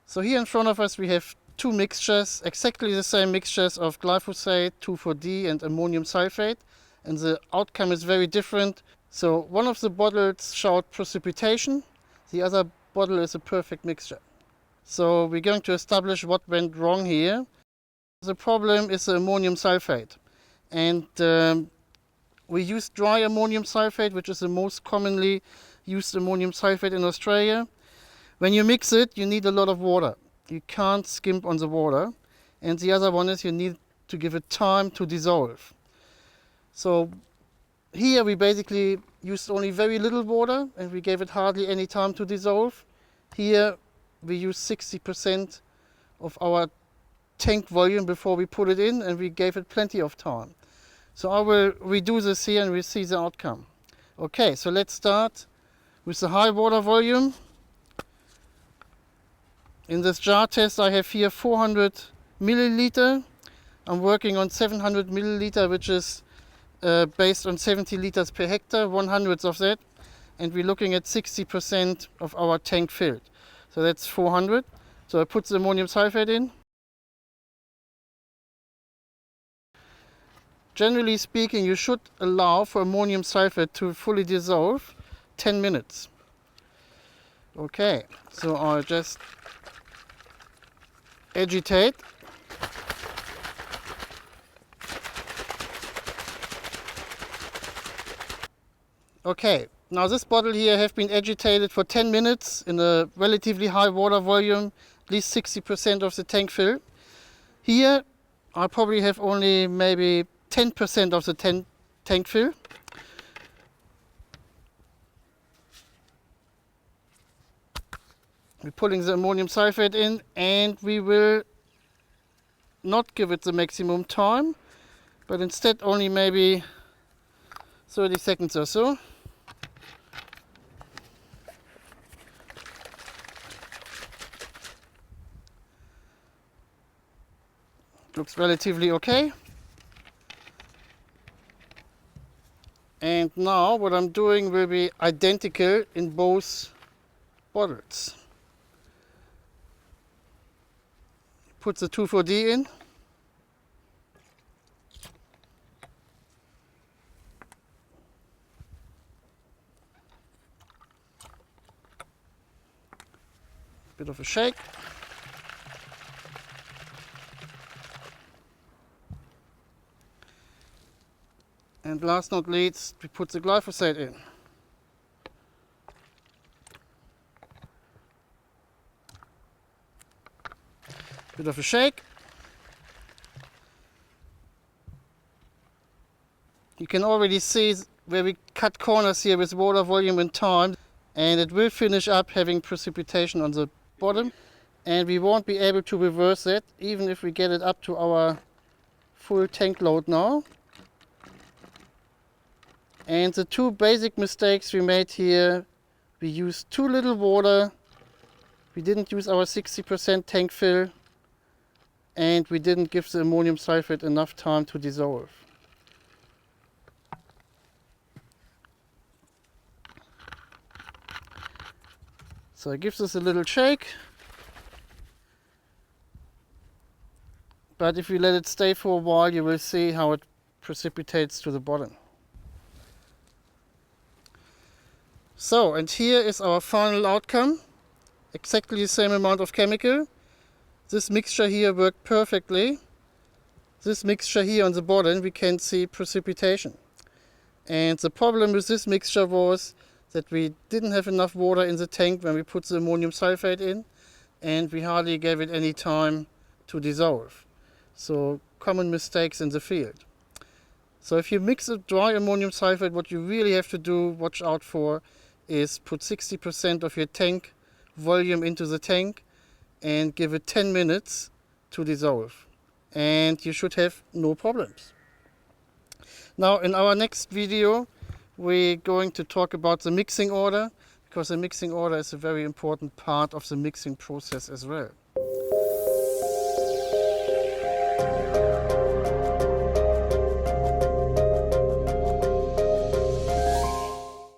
So here in front of us we have two mixtures, exactly the same mixtures of glyphosate, 2,4-D and ammonium sulphate, and the outcome is very different. So one of the bottles showed precipitation, the other bottle is a perfect mixture. So we're going to establish what went wrong here. The problem is the ammonium sulphate, and we use dry ammonium sulphate, which is the most commonly used ammonium sulphate in Australia. When you mix it, you need a lot of water. You can't skimp on the water. And the other one is you need to give it time to dissolve. So here we basically used only very little water and we gave it hardly any time to dissolve. Here we use 60% of our tank volume before we put it in, and we gave it plenty of time. So I will redo this here and we'll see the outcome. Okay, so let's start with the high water volume. In this jar test I have here 400 milliliter. I'm working on 700 milliliter, which is based on 70 liters per hectare, 1/100th of that. And we're looking at 60% of our tank filled. So that's 400. So I put the ammonium sulphate in. Generally speaking, you should allow for ammonium sulphate to fully dissolve 10 minutes. Okay, so I'll just agitate. Okay, now this bottle here has been agitated for 10 minutes in a relatively high water volume, at least 60% of the tank filled. Here I probably have only maybe 10% of the tank fill. We're putting the ammonium sulphate in, and we will not give it the maximum time, but instead only maybe 30 seconds or so. Looks relatively okay. And now what I'm doing will be identical in both bottles. Put the 2,4-D in. Bit of a shake. And last not least, we put the glyphosate in. Bit of a shake. You can already see where we cut corners here with water volume and time, and it will finish up having precipitation on the bottom, and we won't be able to reverse it even if we get it up to our full tank load now. And the two basic mistakes we made here: we used too little water, we didn't use our 60% tank fill, and we didn't give the ammonium sulphate enough time to dissolve. So I give this a little shake, but if you let it stay for a while, you will see how it precipitates to the bottom. So, and here is our final outcome. Exactly the same amount of chemical. This mixture here worked perfectly. This mixture here on the bottom, we can see precipitation. And the problem with this mixture was that we didn't have enough water in the tank when we put the ammonium sulphate in, and we hardly gave it any time to dissolve. So, common mistakes in the field. So if you mix a dry ammonium sulphate, what you really have to do, watch out for, is put 60% of your tank volume into the tank and give it 10 minutes to dissolve. And you should have no problems. Now in our next video we're going to talk about the mixing order, because the mixing order is a very important part of the mixing process as well.